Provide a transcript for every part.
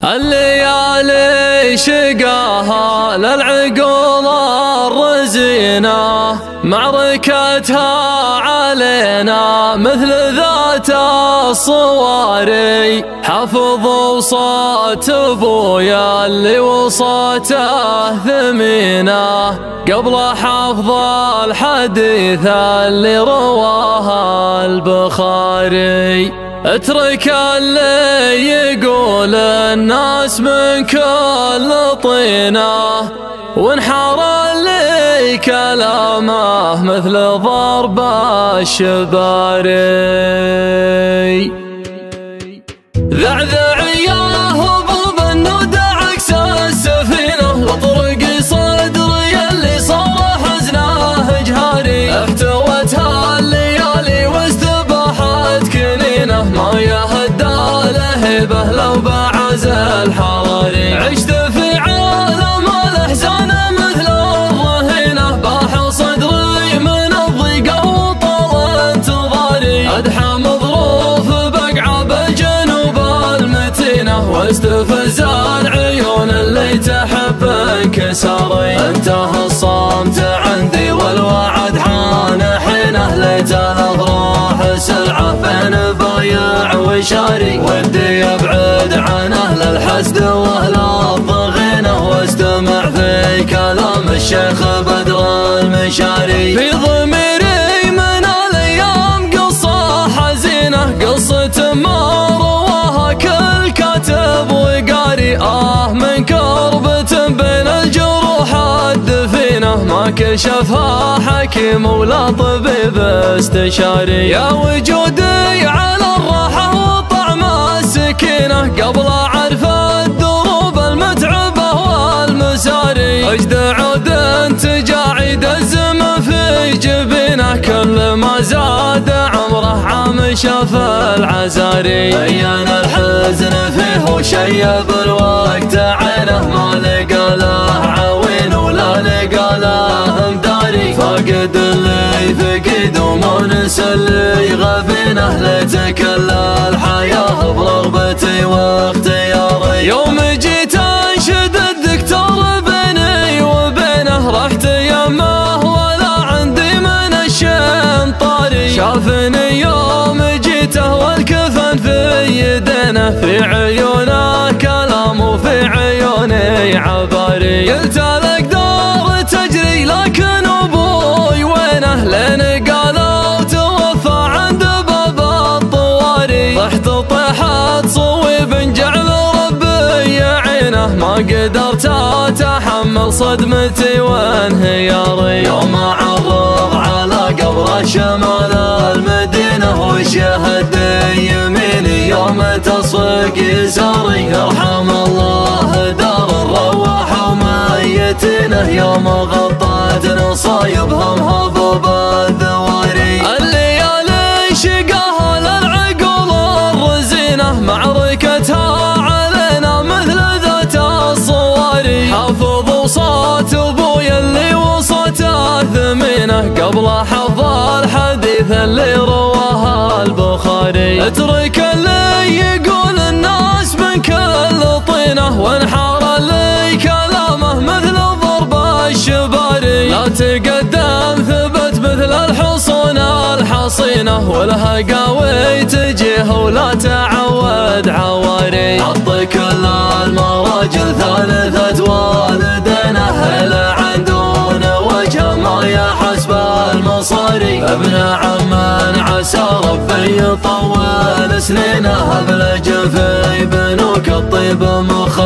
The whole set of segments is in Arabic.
الليالي شقاها للعقول الرزينة، معركتها علينا مثل ذات الصواري. حفظوا صوت ابويا اللي وصوته ثمينة، قبل حفظ الحديث اللي رواه البخاري. اترك اللي يقول الناس من كل طينه، وانحر اللي كلامه مثل ضرب الشباري. ذعذع يا هبوب النود عكس السفينة، واطرق صدري اللي صار حزنه جهاري. احتوتها الليالي واستباحت كنينه، ما يهدى لهبه لو بعز الحراري. عشت في عالم الاحزان مثل الرهينه، باح صدري من الضيقه وطال انتظاري. ادحى مظروف بقعه بالجنوب المتينه، واستفز العيون اللي تحب انكساري. انتهى الصمت عندي والوعد حان حينه، ليت الافراح سلعه بين بايع وشاري. ودي ابعد عن اهل الحسد واهل الضغينه، واستمع في كلام الشيخ بدر المشاري. في ضميري من الايام قصه حزينه، قصه ما رواها كل كاتب وقاري. من كربة بين الجروح الدفينه، ما كشفها حكيم ولا طبيب استشاري. يا وجودي على الراحه وطعم السكينه، قبل عرف الدروب المتعبه والمساري. اجد عود تجاعي دزم في جبينه، كل ما زاد عمره عام شاف العزاري. بين الحزن فيه وشيب الوقت عينه، ما لقى له عوين ولا لقى له مداري. فاقد اللي فقد ومونس اللي غبينه، ليتك الحياه برغبتي واختياري. يوم جيت انشد الدكتور بيني وبينه، رحت يمه ولا عندي من الشين طاري. شافني يوم جيته والكفن في يدينه، في عيونه كلام وفي عيوني عباري. قلت الاقدار تجري لكن ابوي وينه، لين قالوا توفى عند باب الطواري. طحت طيحت صويب جعل ربي يعينه، ما قدرت اتحمل صدمتي وانهياري. يوم عرض على قبر شمال المدينه، وشهد يميني يوم تصفق يساري. يرحم الله دار الرواح وميتينه، يوم غطت نصايبهم هبوب الذواري. الليالي شقاها للعقول الرزينه، معركتها علينا مثل ذات الصواري. حفظوا صوت ابويا اللي وصوته ثمينه، قبل حفظ الحديث اللي رواه البخاري. اترك اللي يقول الناس من كل طينه، وانحار اللي كلامه مثل ضرب الشباري. لا تقدم ثبت مثل الحصون الحصينه، والهقاوي تجيه ولا تعود عواري. حط كل المراجل ثالثة والدينه، هلا عندون وجه ما يحسب المصاري. ابن عم عسى ربي يطول سنينه، ابلج في بنوك الطيب مخ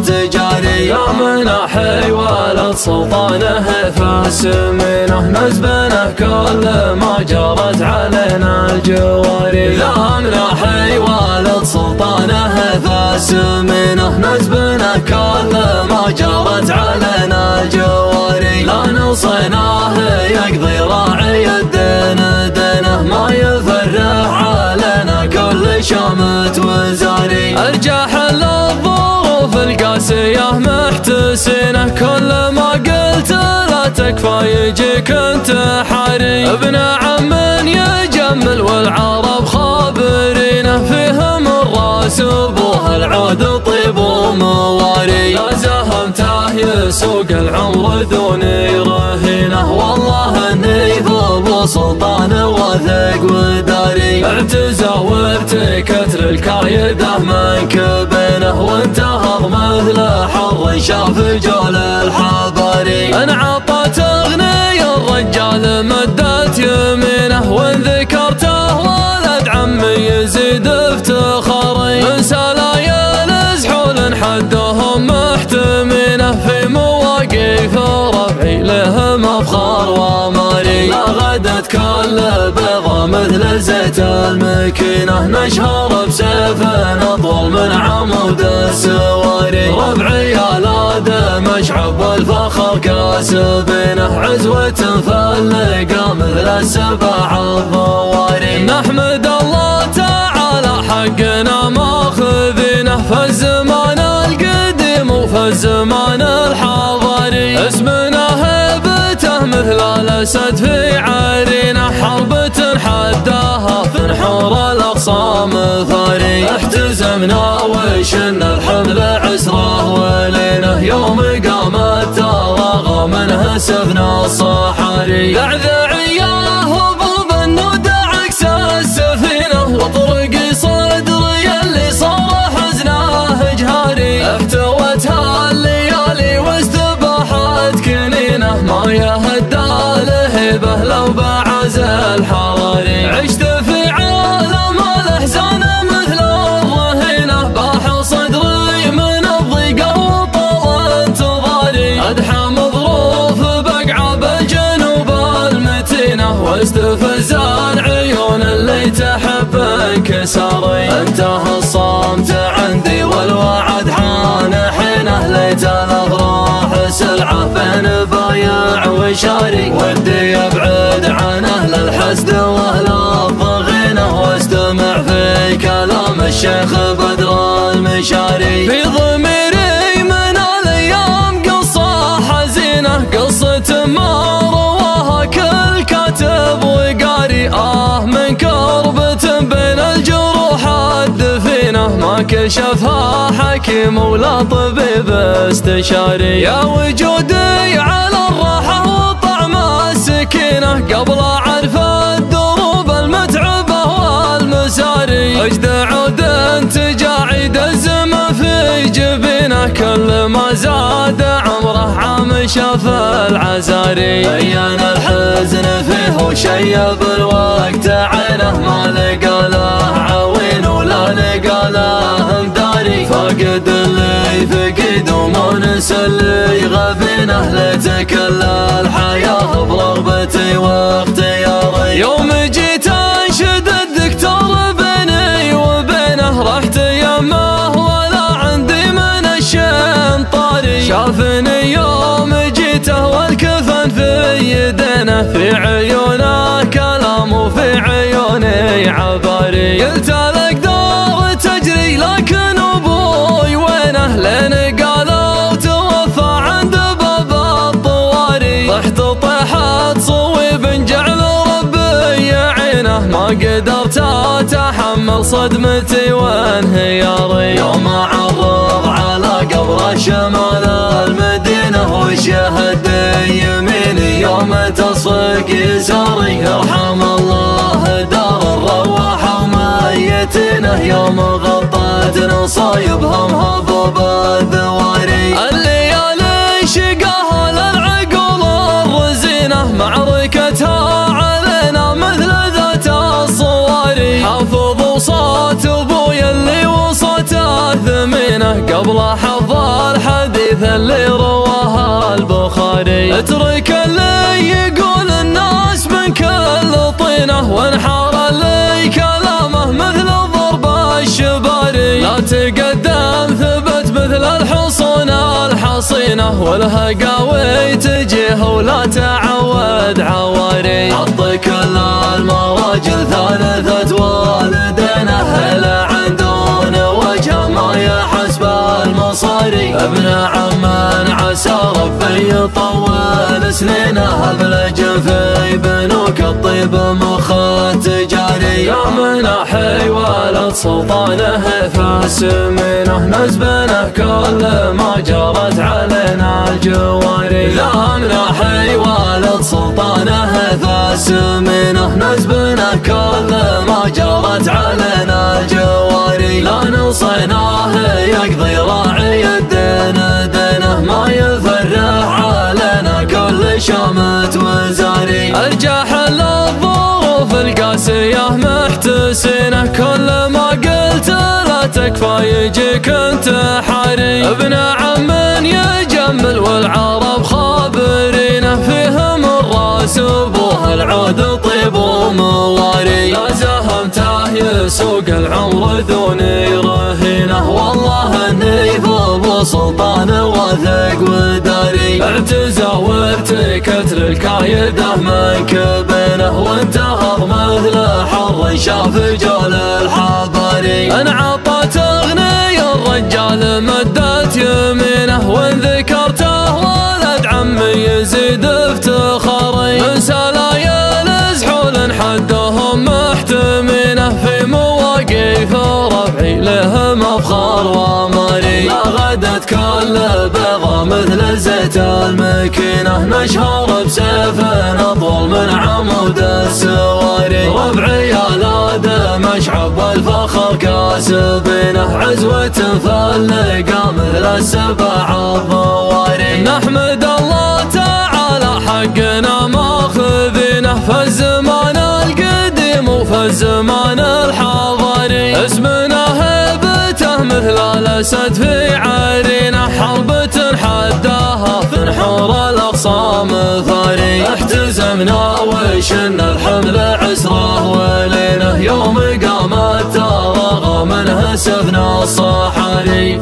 تجاري. يا مناحي ولد سلطانه فاسمينه، نزبنه كل ما جرت علينا الجواري. يا مناحي ولد سلطانه فاسمينه، نزبنه كل ما جرت علينا الجواري. لا نصيناه يقضي راعي الدين دينه، ما يفرح علينا كل شامت وزاري. ارجح الظروف القاسيه محتسينه، كل ما قلت لا تكفى يجيك انتحاري. ابن عم يجمل والعرب خابرينه، فيهم الراس ابوه العود طيب سوق العمر دوني رهينه، والله اني ابو سلطان واثق وداري. اعتزى وارتكت للكايده من كبنه، وانتهض مثل حر شاف جول الحباري. انعطت اغني الرجال مدت يمينه، وان ذكرته ولد عمي يزيد افتخاري. من سلايل زحول حدهم محتمينه، في مواقف ربعي لهم افخار وماري. لا غدت كل بيضة مثل زيت المكينة، نشهر بسيف اطول من عمود السواري. ربعي يا لاد مشعب والفخر كاسبينه، عزوة فلقى مثل السبع الضواري. نحمد الله تعالى حقنا ماخذينه، فالزمان القديم وفي الزمان الحضاري. اسمنا هيبته مثل الاسد في عرينه، حربة حداها في نحور الاقصى مثاري. احتزمنا وشنا الحمل عسره ولينه، يوم قامت تراغى منه سفنا الصحاري. ذعذعي يا هبوب النود عكس السفينه، واطرقي صدري اللي صار حزنه جهاري. احتوتها الليالي واستباحت كنينه، ما يهدى لهبه لو بعز الحراري. عشت في عالم الاحزان مثل الرهينه، باح صدري من الضيق وطول انتظاري. ادحى مظروف بقعه بالجنوب المتينه، واستفزان عيون اللي تحب انكساري. انتهى الصمت عندي والوعد حان حينه، ليت الافراح سلعه بين بايع وشاري. ودي ابعد عن اهل الحسد واهل الضغينه، واستمع في كلام الشيخ بدر المشاري. في ضميري من الايام قصه حزينه، قصه ما رواها كل كاتب وقاري. من كربة بين الجروح الدفينه، ما كشفها حكيم ولا طبيب استشاري. يا وجودي على الراحه وطعم السكينه، قبل اعرف الدروب المتعبه والمساري. اجد عود تجاعي دزم في جبينه، كل ما زاد عمره عام شاف العزاري. بين الحزن فيه وشيب الوقت عينه، ما لقى له عوين ولا لقى له مداري. فاقد اللي فقد ومونس اللي غبينه، ليت كل الحياه برغبتي واختياري. يوم جيت انشد الدكتور بيني وبينه، رحت يمه ولا عندي من الشين طاري. شافني يوم جيته والكفن في يدينه، في عيونه كلام وفي عيوني عباري. قلت الاقدار تجري لكن ابوي وينه، لين قالوا توفى عند باب الطواري. طحت طيحت صويب جعل ربي يعينه، ما قدرت اتحمل صدمتي وانهياري. يوم عرض على قبر شمال المدينه، وشهد يميني يوم تصفق يساري. يرحم الله دار الرواحه وميتينه، يوم غطت نصايبهم هبوب الذواري. الليالي شقاها للعقول الرزينه، معركتها علينا مثل ذات الصواري. حافظوا صوت ابويا اللي وصوته ثمينه، قبل حفظ الحديث اللي رواها البخاري. اترك اللي يقول الناس من كل طينه، وانحار اللي كلامه مثل ضرب الشباري. لا تقدم ثبت مثل الحصون الحصينه، والهقاوي تجيه ولا تعود عواري. حط كل المراجل ثالثة والدينه، هلا عندون وجه ما يحس بالمصاري. ابن عم عسى ربي يطول سنينه، ابلج في بنوك الطيب مخ تجاري. يا مناحي ولد سلطانه فاسمينه، نزبنه كل ما جرت علينا جواري. ذهبنا حي والد سلطانه فاس منه نسبنا كل ما جرت علينا جواري. لا نوصيناه يقضي راعي الدين دينه ما يفرح علينا كل شامت وزاري. ارجع حل الظروف القاسية محتسينه كل ما قلت لا تكفى يجيك انتحاري. ابن عم يجمل والعرب خابرينه فيهم الراس ابوه العود طيب ومواري. لا زهمته يسوق العمر دوني رهينه والله اني ابو سلطان واثق وداري. اعتزى وارتكت للكايده من كبينه وانتهض مثل حر شاف جول الحضاري. انعطت اغني الرجال مدت يمينه وان ذكرته ولد عمي يزيد افتخاري. من سلايل زحول حدهم محتمينه في مواقف ربعي لهم افخار واماري. لا غدت كل بيضة مثل زيت المكينه نشهر بسيف اطول من عمود السواري. ربعي يا لادم اشعب والفخر كاسبينه عزوة فلقى مثل السبع الضواري. نحمد الله تعالى حقنا ماخذينه فالزمان القديم وفالزمان الحضاري. اسمنا هيبته مثل الاسد في عرينه حربة حداها في نحور الاقصى مثاري. احتزمنا وشنا الحمل عسره ولينه يوم قامت ترغى منه سفنا الصحاري.